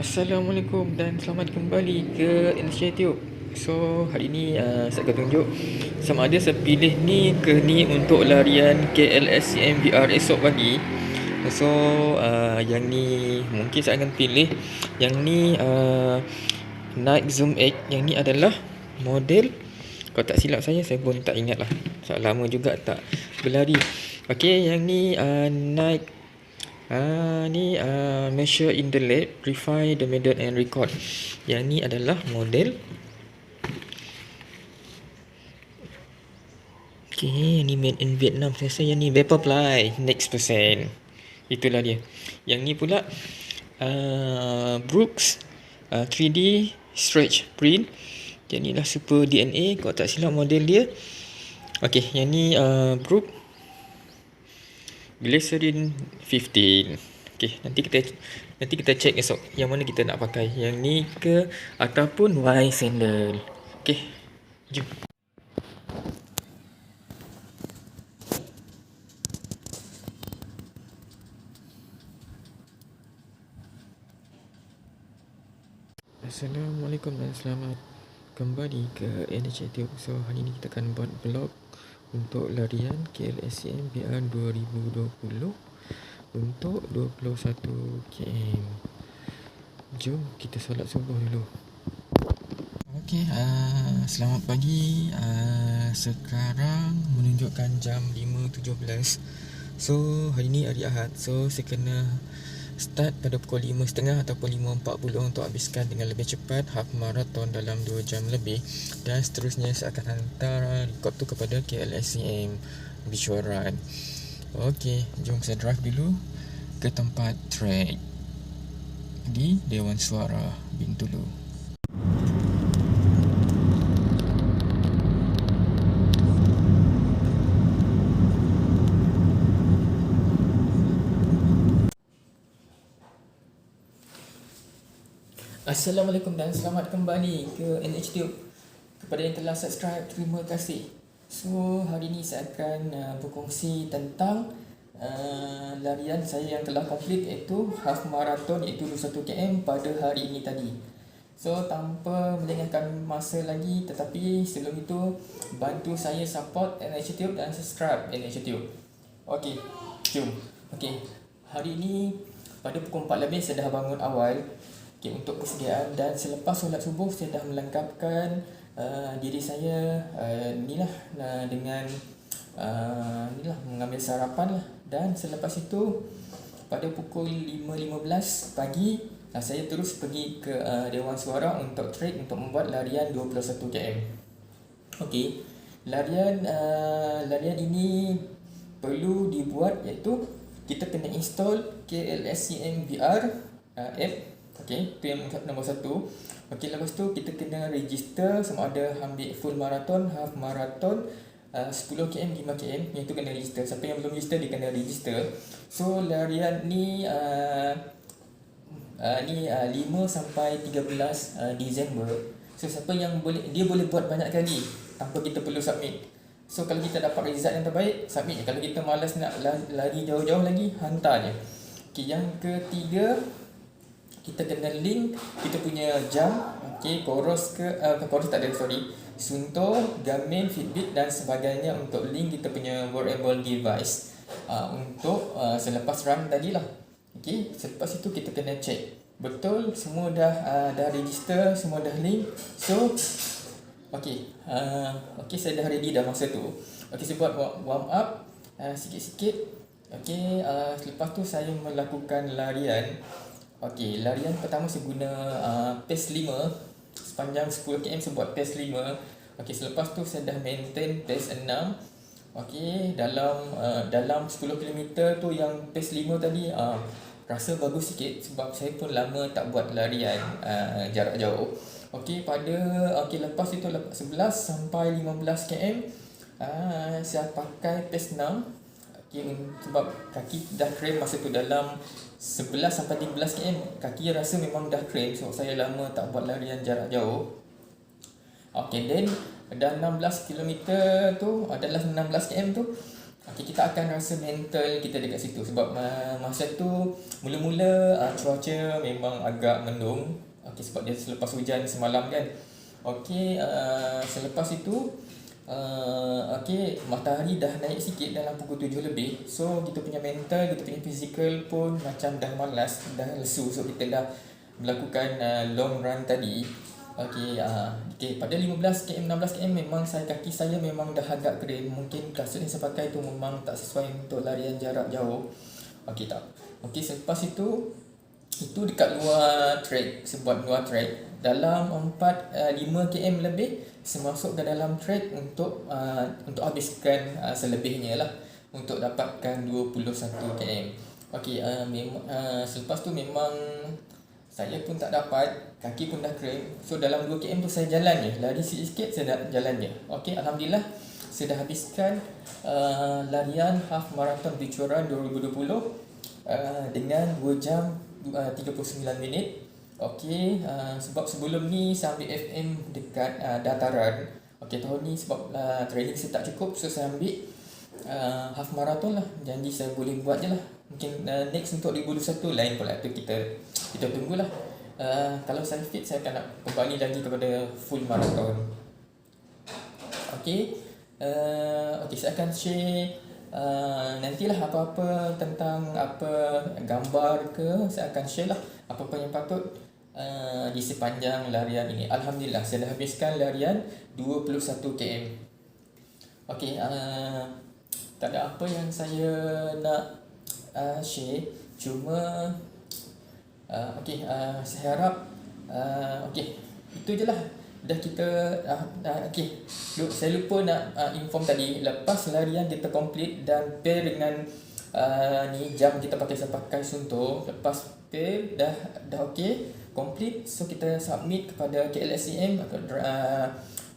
Assalamualaikum dan selamat kembali ke Initiative. So hari ni saya akan tunjuk sama ada saya pilih ni ke ni untuk larian KLSCM VR esok pagi. So yang ni mungkin saya akan pilih yang ni Nike Zoom X. Yang ni adalah model, kalau tak silap saya pun tak ingat lah, sebab lama juga tak berlari. Okay, yang ni Nike measure in the lab, refine the method and record. Yang ni adalah model. Okay, yang ni made in Vietnam. Saya rasa yang ni Vaporfly Next Percent. Itulah dia. Yang ni pula Brooks 3D Stretch Print. Yang ni lah Super DNA, kalau tak silap model dia. Okay, yang ni Brooks Glycerin 15. Okay, nanti kita check esok yang mana kita nak pakai, yang ni ke ataupun Y sandal. Okay, jom. Assalamualaikum dan selamat kembali ke Initiative. So hari ni kita akan buat vlog untuk larian KLSCM VR 2020 untuk 21 km. Jom kita solat subuh dulu. Okey, selamat pagi. Sekarang menunjukkan jam 5.17. So hari ni hari Ahad. So saya kena start pada pukul 5.30 ataupun 5.40 untuk habiskan dengan lebih cepat half marathon dalam 2 jam lebih. Dan seterusnya saya akan hantar rekod tu kepada KLSCM Visual Run. Okey, jom saya drive dulu ke tempat track di Dewan Suara Bintulu. Assalamualaikum dan selamat kembali ke NHTube. Kepada yang telah subscribe, terima kasih. So hari ni saya akan berkongsi tentang larian saya yang telah komplit, iaitu half marathon, iaitu 21 km pada hari ini tadi. So tanpa melengahkan masa lagi, tetapi sebelum itu bantu saya support NHTube dan subscribe NHTube. Okey, jom. Okey, hari ini pada pukul 4 lebih saya dah bangun awal untuk persediaan, dan selepas solat subuh saya dah melengkapkan diri saya dengan mengambil sarapan lah. Dan selepas itu pada pukul 5.15 pagi saya terus pergi ke Dewan Suara untuk trek untuk membuat larian 21 km. Okey, larian ini perlu dibuat, iaitu kita kena install KLSCM VR app. Okey, itu yang nombor satu. Okey, lepas tu kita kena register sama ada ambil full marathon, half marathon, 10 km, 5 km. Yang tu kena register. Siapa yang belum register, dia kena register. So larian ni 5 sampai 13 Disember. So siapa yang dia boleh buat banyak kali tanpa kita perlu submit. So kalau kita dapat result yang terbaik, submit. Kalau kita malas nak lari jauh-jauh lagi, hantar je. Okey, yang ketiga, kita kena link kita punya jam. Okey, Coros tak ada, Suunto, Garmin, Fitbit dan sebagainya untuk link kita punya wearable device untuk selepas run tadi lah. Okey, selepas itu kita kena check betul semua dah register, semua dah link. So okey, saya dah ready dah masa tu. Okey, saya buat warm up sikit-sikit. Okey, selepas tu saya melakukan larian. Okey, larian pertama saya guna pace 5 sepanjang 10 km, saya buat pace 5. Okey, selepas tu saya dah maintain pace 6. Okey, dalam 10 km tu yang pace 5 tadi rasa bagus sikit sebab saya pun lama tak buat larian jarak jauh. Okey, lepas itu 11 sampai 15 km saya pakai pace 6. Sebab kaki dah cramp masa tu, dalam 11 sampai 13 km kaki rasa memang dah cramp. So saya lama tak buat larian jarak jauh. Okey, then dah 16 km tu adalah 16 km tu, okay, kita akan rasa mental kita dekat situ. Sebab masa tu mula-mula cuaca memang agak mendung, okay, sebab dia selepas hujan semalam kan. Okay, selepas itu okay, matahari dah naik sikit dalam pukul 7 lebih. So kita punya mental, kita punya physical pun macam dah malas, dah lesu. So kita dah melakukan long run tadi. Okay, pada 15 km, 16 km memang kaki saya memang dah agak kering. Mungkin kasut yang saya pakai tu memang tak sesuai untuk larian jarak jauh. Okay tak. Okay, selepas itu dekat luar track. Sebab luar track dalam 5 km lebih saya masuk ke dalam track untuk habiskan selebihnya lah, untuk dapatkan 21 km. Okay, selepas tu memang saya pun tak dapat, kaki pun dah kering. So dalam 2 km tu saya jalan je, lari sikit-sikit saya dah jalan je. Okay, Alhamdulillah saya dah habiskan larian half marathon Bicuran 2020 dengan 2 jam 39 minit. Okay, sebab sebelum ni saya ambil FM dekat dataran. Okay, tahun ni sebab training saya tak cukup, so saya ambil half marathon lah. Janji saya boleh buat je lah. Mungkin next untuk 2021 lain pula tu, kita tunggulah. Kalau saya fit, saya akan nak kembali lagi kepada full marathon. Okay, saya akan share nantilah apa-apa tentang apa gambar ke, saya akan share lah apa-apa yang patut di sepanjang larian ini. Alhamdulillah saya dah habiskan larian 21 km. Okay, tak ada apa yang saya nak share, cuma saya harap itu je lah. Dah kita saya lupa nak inform tadi, lepas larian kita complete dan pair dengan ni jam kita pakai suntuk, lepas pair dah complete, so kita submit kepada KLSCM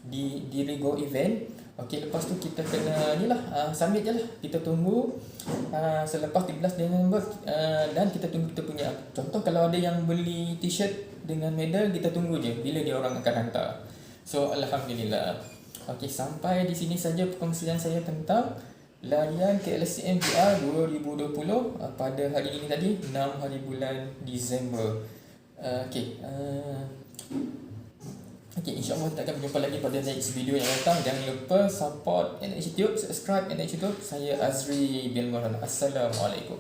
di Rigo event. Okay, lepas tu kita kena ni lah, submit je lah. Kita tunggu selepas 13 Disember dan kita tunggu kita punya. Contoh kalau ada yang beli t-shirt dengan medal, kita tunggu je bila dia orang akan hantar. So Alhamdulillah. Okay, sampai di sini saja perkongsian saya tentang larian KLSCM VR 2020 pada hari ini tadi, 6 hari bulan Disember. InsyaAllah kita akan berjumpa lagi pada next video yang datang. Jangan lupa support NH Tube, subscribe NH Tube. Saya Azri bin Moran. Assalamualaikum.